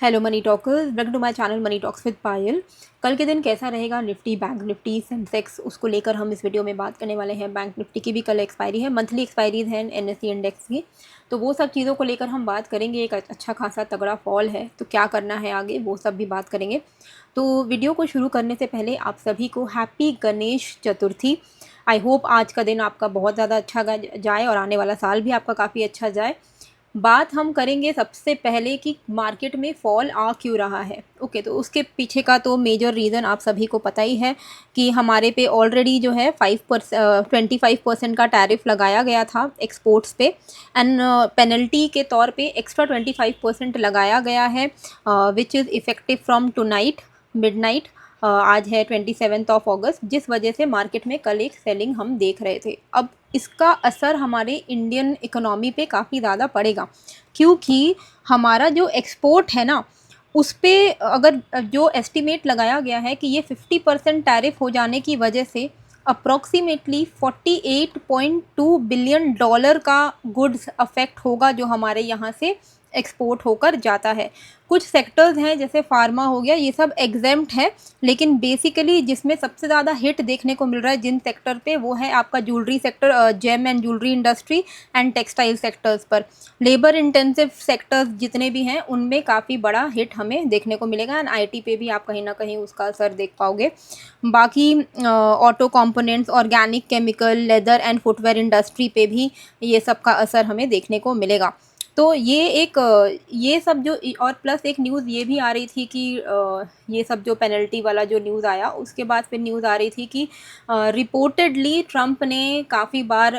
Hello money talkers, welcome to my channel money talks with Payal. कल के दिन कैसा रहेगा निफ्टी, बैंक निफ्टी, सेंसेक्स, उसको लेकर हम इस वीडियो में बात करने वाले हैं। बैंक निफ्टी की भी कल एक्सपायरी है, मंथली एक्सपायरीज हैं एनएसई इंडेक्स की, तो वो सब चीज़ों को लेकर हम बात करेंगे। एक अच्छा खासा तगड़ा फॉल है, तो क्या करना है आगे वो सब भी बात करेंगे। तो वीडियो को शुरू करने से पहले आप सभी को happy Ganesh Chaturthi. I hope आज का दिन आपका बहुत ज़्यादा अच्छा जाए और आने वाला साल भी आपका काफ़ी अच्छा जाए। बात हम करेंगे सबसे पहले कि मार्केट में फॉल आ क्यों रहा है। ओके, तो उसके पीछे का तो मेजर रीज़न आप सभी को पता ही है कि हमारे पे ऑलरेडी जो है 25% का टैरिफ लगाया गया था एक्सपोर्ट्स पे, एंड पेनल्टी के तौर पे एक्स्ट्रा 25% लगाया गया है, which is effective from tonight midnight. आज है 27 अगस्त, जिस वजह से मार्केट में कल एक सेलिंग हम देख रहे थे। अब इसका असर हमारे इंडियन इकोनॉमी पे काफ़ी ज़्यादा पड़ेगा, क्योंकि हमारा जो एक्सपोर्ट है ना, उस पे अगर जो एस्टिमेट लगाया गया है कि ये 50% टैरिफ हो जाने की वजह से अप्रॉक्सीमेटली $48.2 बिलियन का गुड्स अफेक्ट होगा, जो हमारे यहाँ से एक्सपोर्ट होकर जाता है। कुछ सेक्टर्स हैं जैसे फार्मा हो गया, ये सब एग्जेम्प्ट है, लेकिन बेसिकली जिसमें सबसे ज़्यादा हिट देखने को मिल रहा है जिन सेक्टर पे, वो है आपका jewellery sector, gem and jewellery industry and textile sectors पर। लेबर इंटेंसिव सेक्टर्स जितने भी हैं उनमें काफ़ी बड़ा हिट हमें देखने को मिलेगा, एंड आईटी पे भी आप कहीं ना कहीं उसका असर देख पाओगे। बाकी auto components, organic chemical, leather and footwear industry पे भी ये सब का असर हमें देखने को मिलेगा। तो ये सब जो, और प्लस एक न्यूज़ ये भी आ रही थी कि ये सब जो पेनल्टी वाला जो न्यूज़ आया, उसके बाद फिर न्यूज़ आ रही थी कि रिपोर्टेडली ट्रंप ने काफ़ी बार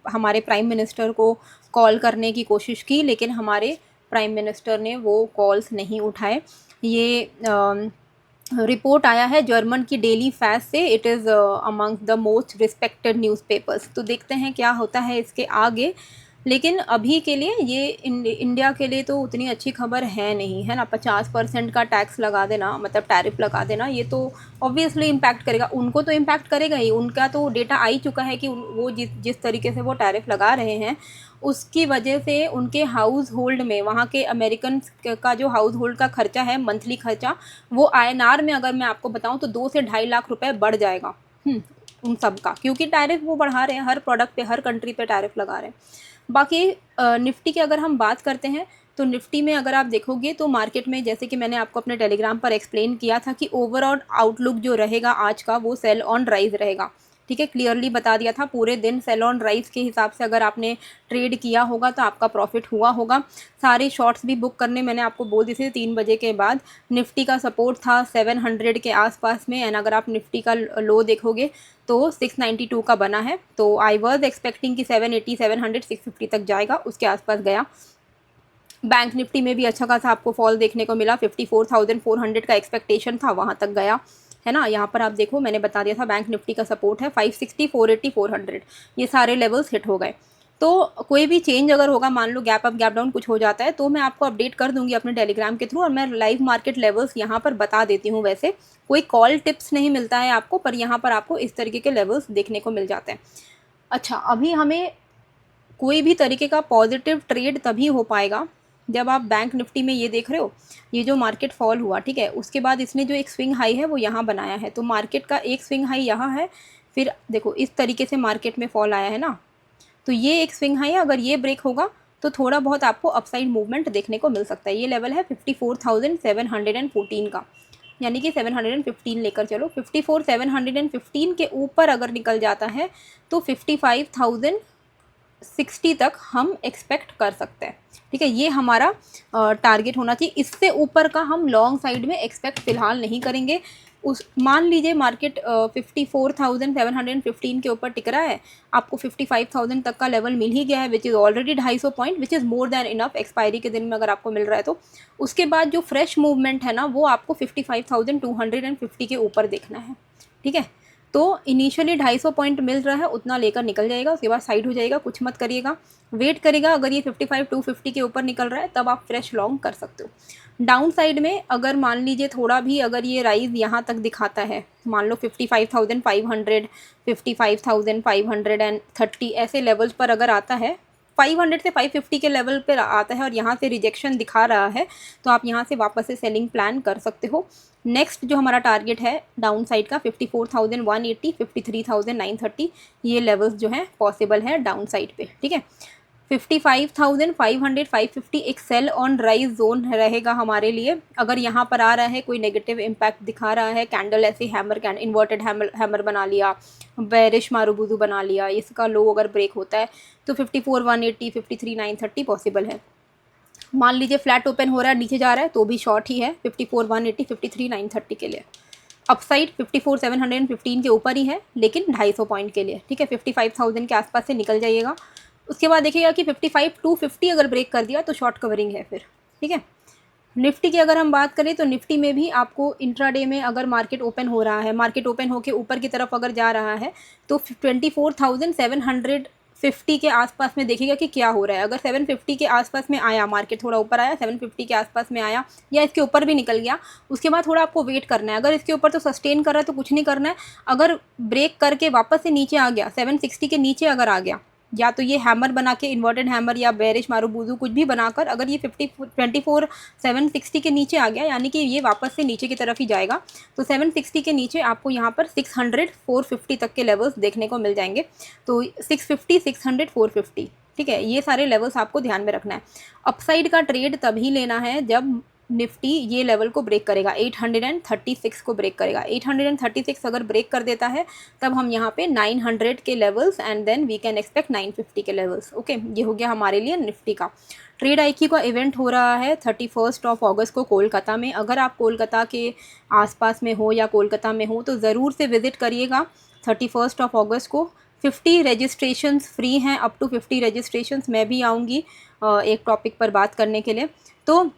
हमारे प्राइम मिनिस्टर को कॉल करने की कोशिश की, लेकिन हमारे प्राइम मिनिस्टर ने वो कॉल्स नहीं उठाए। ये रिपोर्ट आया है जर्मन की डेली फैस्ट से। It is among the most respected newspapers. तो देखते हैं क्या होता है इसके आगे, लेकिन अभी के लिए ये इंडिया के लिए तो उतनी अच्छी खबर है नहीं, है ना। 50% का टैक्स लगा देना, मतलब टैरिफ लगा देना, ये तो ऑब्वियसली इम्पैक्ट करेगा। उनको तो इम्पैक्ट करेगा ही, उनका तो डेटा आ ही चुका है कि वो जिस तरीके से वो टैरिफ लगा रहे हैं, उसकी वजह से उनके हाउस होल्ड में, वहाँ के अमेरिकन का जो हाउस होल्ड का खर्चा है, मंथली खर्चा, वो आईएनआर में अगर मैं आपको बताऊँ तो 2 से 2.5 लाख रुपए बढ़ जाएगा उन सब का, क्योंकि टैरिफ वो बढ़ा रहे हैं, हर प्रोडक्ट पे, हर कंट्री पे टैरिफ लगा रहे हैं। बाकी निफ्टी की अगर हम बात करते हैं, तो निफ्टी में अगर आप देखोगे तो मार्केट में, जैसे कि मैंने आपको अपने टेलीग्राम पर एक्सप्लेन किया था कि ओवरऑल आउटलुक जो रहेगा आज का, वो सेल ऑन राइज रहेगा। ठीक है, क्लियरली बता दिया था, पूरे दिन सेल ऑन राइज के हिसाब से अगर आपने ट्रेड किया होगा तो आपका प्रॉफिट हुआ होगा। सारे शॉर्ट्स भी बुक करने मैंने आपको बोल दी थी 3 बजे के बाद। निफ्टी का सपोर्ट था 700 के आसपास में, एंड अगर आप निफ्टी का लो देखोगे तो 692 का बना है। तो आई वॉज एक्सपेक्टिंग कि 780, 700, 650 तक जाएगा, उसके आसपास गया। बैंक निफ्टी में भी अच्छा खासा आपको फॉल देखने को मिला, 54,400 का एक्सपेक्टेशन था, वहाँ तक गया, है ना। यहाँ पर आप देखो, मैंने बता दिया था बैंक निफ्टी का सपोर्ट है 560, 480, 400, ये सारे लेवल्स हिट हो गए। तो कोई भी चेंज अगर होगा, मान लो गैप अप गैप डाउन कुछ हो जाता है, तो मैं आपको अपडेट कर दूंगी अपने टेलीग्राम के थ्रू, और मैं लाइव मार्केट लेवल्स यहाँ पर बता देती हूँ। वैसे कोई कॉल टिप्स नहीं मिलता है आपको, पर यहाँ पर आपको इस तरीके के लेवल्स देखने को मिल जाते हैं। अच्छा, अभी हमें कोई भी तरीके का पॉजिटिव ट्रेड तभी हो पाएगा जब आप बैंक निफ्टी में ये देख रहे हो, ये जो मार्केट फॉल हुआ, ठीक है, उसके बाद इसने जो एक स्विंग हाई है वो यहाँ बनाया है, तो मार्केट का एक स्विंग हाई यहाँ है, फिर देखो इस तरीके से मार्केट में फॉल आया है ना, तो ये एक स्विंग हाई है। अगर ये ब्रेक होगा तो थोड़ा बहुत आपको अपसाइड मूवमेंट देखने को मिल सकता है। ये लेवल है 54,714 का, यानी कि 715 लेकर चलो। 54,715 के ऊपर अगर निकल जाता है तो 55,060 तक हम एक्सपेक्ट कर सकते हैं। ठीक है, ये हमारा टारगेट होना चाहिए। इससे ऊपर का हम लॉन्ग साइड में एक्सपेक्ट फ़िलहाल नहीं करेंगे। मान लीजिए मार्केट 54,715 के ऊपर टिक रहा है, आपको 55,000 तक का लेवल मिल ही गया है, which is already 250 point, which is more than enough expiry के दिन में अगर आपको मिल रहा है तो। उसके बाद जो फ्रेश मूवमेंट है ना, वो आपको 55,250 के ऊपर देखना है। ठीक है, तो इनिशियली 250 पॉइंट मिल रहा है, उतना लेकर निकल जाएगा, उसके बाद साइड हो जाएगा, कुछ मत करिएगा, वेट करेगा। अगर ये 55,250 के ऊपर निकल रहा है तब आप फ्रेश लॉन्ग कर सकते हो। डाउन साइड में अगर मान लीजिए थोड़ा भी अगर ये राइज यहाँ तक दिखाता है, मान लो 55,500, 55,530 ऐसे लेवल्स पर अगर आता है, 500 से 550 के लेवल पर आता है और यहाँ से रिजेक्शन दिखा रहा है, तो आप यहाँ से वापस से सेलिंग प्लान कर सकते हो। नेक्स्ट जो हमारा टारगेट है डाउन साइड का 54,180, 53,930, ये लेवल्स जो हैं पॉसिबल है डाउन साइड पे, ठीक है। 55,500, 550 एक सेल ऑन राइज जोन रहेगा हमारे लिए। अगर यहाँ पर आ रहा है कोई नेगेटिव इम्पैक्ट दिखा रहा है, कैंडल ऐसे इन्वर्टेड हैमर बना लिया, बेरिश मारुबुजू बना लिया, इसका लो अगर ब्रेक होता है तो 54,180, 53,930 पॉसिबल है। मान लीजिए फ्लैट ओपन हो रहा है, नीचे जा रहा है तो भी शॉर्ट ही है 54,180, 53,930 के लिए। अपसाइड 54,715 के ऊपर ही है लेकिन 250 पॉइंट के लिए, ठीक है। 55,000 के आसपास से निकल जाइएगा। उसके बाद देखिएगा कि 55,250 अगर ब्रेक कर दिया तो शॉर्ट कवरिंग है फिर, ठीक है। निफ्टी की अगर हम बात करें तो निफ्टी में भी आपको इंट्राडे में अगर मार्केट ओपन हो रहा है, मार्केट ओपन होकर ऊपर की तरफ अगर जा रहा है तो 24,750 के आसपास में देखिएगा कि क्या हो रहा है। अगर 750 के आसपास में आया, मार्केट थोड़ा ऊपर आया, 750 के आसपास में आया या इसके ऊपर भी निकल गया, उसके बाद थोड़ा आपको वेट करना है। अगर इसके ऊपर तो सस्टेन कर रहा है तो कुछ नहीं करना है। अगर ब्रेक करके वापस से नीचे आ गया, 760 के नीचे अगर आ गया, या तो ये हैमर बना के इन्वर्टेड हैमर या बेरिश मारुबुजू कुछ भी बनाकर अगर ये 24,760 के नीचे आ गया, यानी कि ये वापस से नीचे की तरफ ही जाएगा, तो 760 के नीचे आपको यहाँ पर 600, 450 तक के लेवल्स देखने को मिल जाएंगे। तो 650, 600, 450, ठीक है, ये सारे लेवल्स आपको ध्यान में रखना है। अपसाइड का ट्रेड तभी लेना है जब निफ्टी ये लेवल को ब्रेक करेगा, 836 को ब्रेक करेगा। 836 अगर ब्रेक कर देता है तब हम यहाँ पे 900 के levels and then we can expect 950 के लेवल्स। ओके, ये हो गया हमारे लिए निफ्टी का। ट्रेड आईक्यू का इवेंट हो रहा है 31 अगस्त को कोलकाता में। अगर आप कोलकाता के आसपास में हो या कोलकाता में हो तो ज़रूर से विज़िट करिएगा 31 अगस्त को। 50 रजिस्ट्रेशंस फ्री हैं, अप टू 50 रजिस्ट्रेशंस। मैं भी आऊँगी एक टॉपिक पर बात करने के लिए। तो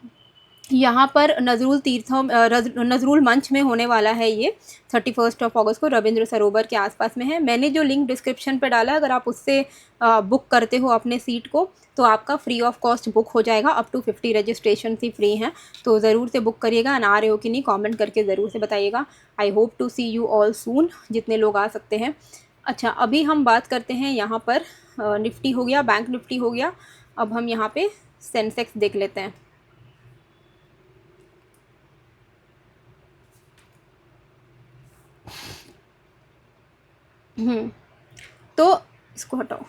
यहाँ पर नजरुल मंच में होने वाला है ये 31 अगस्त को, रविंद्र सरोवर के आसपास में है। मैंने जो लिंक डिस्क्रिप्शन पे डाला है, अगर आप उससे बुक करते हो अपने सीट को तो आपका फ्री ऑफ कॉस्ट बुक हो जाएगा। अप टू 50 रजिस्ट्रेशन ही फ्री हैं, तो ज़रूर से बुक करिएगा। आ रहे हो कि नहीं कमेंट करके ज़रूर से बताइएगा। I hope to see you all soon, जितने लोग आ सकते हैं। अच्छा, अभी हम बात करते हैं यहाँ पर निफ्टी हो गया, बैंक निफ्टी हो गया। अब हम यहाँ पर सेंसेक्स देख लेते हैं। तो इसको हटाओ।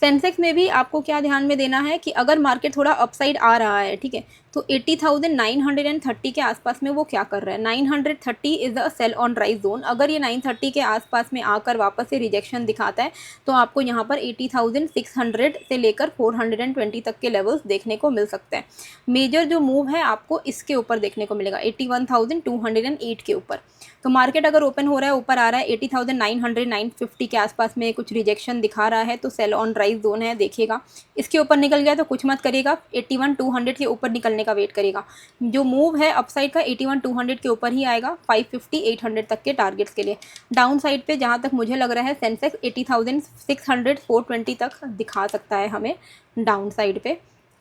सेंसेक्स में भी आपको क्या ध्यान में देना है कि अगर मार्केट थोड़ा अपसाइड आ रहा है, ठीक है, तो 80,930 के आसपास में वो क्या कर रहा है, 930 is a sell on rise zone. अगर ये 930 के आसपास में आकर वापस से रिजेक्शन दिखाता है तो आपको यहाँ पर 80,600 से लेकर 420 तक के लेवल्स देखने को मिल सकते हैं। मेजर जो मूव है आपको इसके ऊपर देखने को मिलेगा, 81,208 के ऊपर। तो मार्केट अगर ओपन हो रहा है, ऊपर आ रहा है 80,900, 950 के आसपास में कुछ रिजेक्शन दिखा रहा है तो सेल ऑन राइज जोन है, देखिएगा। इसके ऊपर निकल गया तो कुछ मत करिएगा, 81,200 के ऊपर निकलने का वेट करिएगा। जो मूव है अपसाइड का 81,200 के ऊपर ही आएगा, 550, 800 तक के टारगेट्स के लिए। डाउन साइड पे जहाँ तक मुझे लग रहा है सेंसेक्स 80,600, 420 तक दिखा सकता है हमें डाउन साइड पे।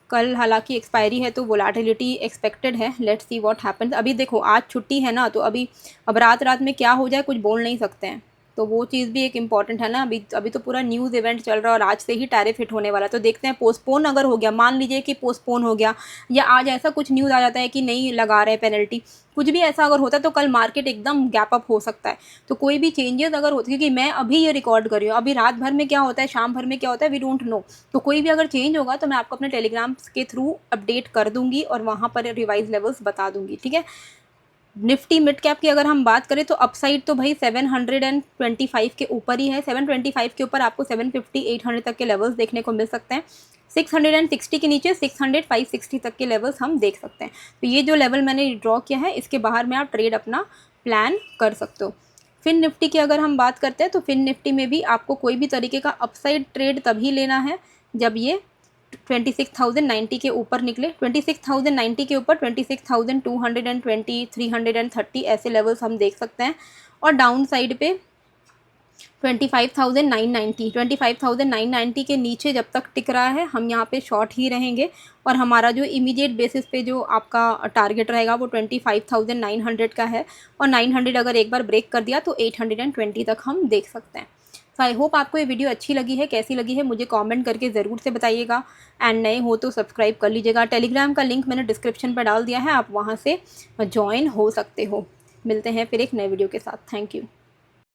कल हालांकि एक्सपायरी है तो वोलेटिलिटी एक्सपेक्टेड है, लेट्स सी व्हाट हैपेंस। अभी देखो आज छुट्टी है ना, तो अब रात में क्या हो जाए कुछ बोल नहीं सकते हैं, तो वो चीज़ भी एक इम्पॉर्टेंट है ना। अभी तो पूरा न्यूज़ इवेंट चल रहा है और आज से ही टैरिफ हिट होने वाला है, तो देखते हैं। पोस्टपोन अगर हो गया, मान लीजिए कि पोस्टपोन हो गया या आज ऐसा कुछ न्यूज़ आ जाता है कि नहीं लगा रहे पेनल्टी, कुछ भी ऐसा अगर होता है तो कल मार्केट एकदम गैप अप हो सकता है। तो कोई भी चेंजेस अगर होते, क्योंकि मैं अभी ये रिकॉर्ड कर रही हूँ, अभी रात भर में क्या होता है, शाम भर में क्या होता है, वी डोंट नो। तो कोई भी अगर चेंज होगा तो मैं आपको अपने टेलीग्राम के थ्रू अपडेट कर दूंगी और वहाँ पर रिवाइज लेवल्स बता दूंगी, ठीक है। निफ्टी मिड कैप की अगर हम बात करें तो अपसाइड तो भाई 725 के ऊपर ही है। 725 के ऊपर आपको 750, 800 तक के लेवल्स देखने को मिल सकते हैं। 660 के नीचे 600, 560 तक के लेवल्स हम देख सकते हैं। तो ये जो लेवल मैंने ड्रॉ किया है इसके बाहर में आप ट्रेड अपना प्लान कर सकते हो। फिन निफ्टी की अगर हम बात करते हैं तो फिन निफ्टी में भी आपको कोई भी तरीके का अपसाइड ट्रेड तभी लेना है जब ये 26,090 के ऊपर निकले। 26,090 के ऊपर 26,220, 330 ऐसे लेवल्स हम देख सकते हैं। और डाउन साइड पे 25,990 के नीचे जब तक टिक रहा है हम यहाँ पे शॉर्ट ही रहेंगे। और हमारा जो इमीडिएट बेसिस पे जो आपका टारगेट रहेगा वो 25,900 का है, और 900 अगर एक बार ब्रेक कर दिया तो 820 तक हम देख सकते हैं। तो आई होप आपको ये वीडियो अच्छी लगी है, कैसी लगी है मुझे कमेंट करके ज़रूर से बताइएगा। एंड नए हो तो सब्सक्राइब कर लीजिएगा। टेलीग्राम का लिंक मैंने डिस्क्रिप्शन पर डाल दिया है, आप वहाँ से ज्वाइन हो सकते हो। मिलते हैं फिर एक नए वीडियो के साथ। Thank you.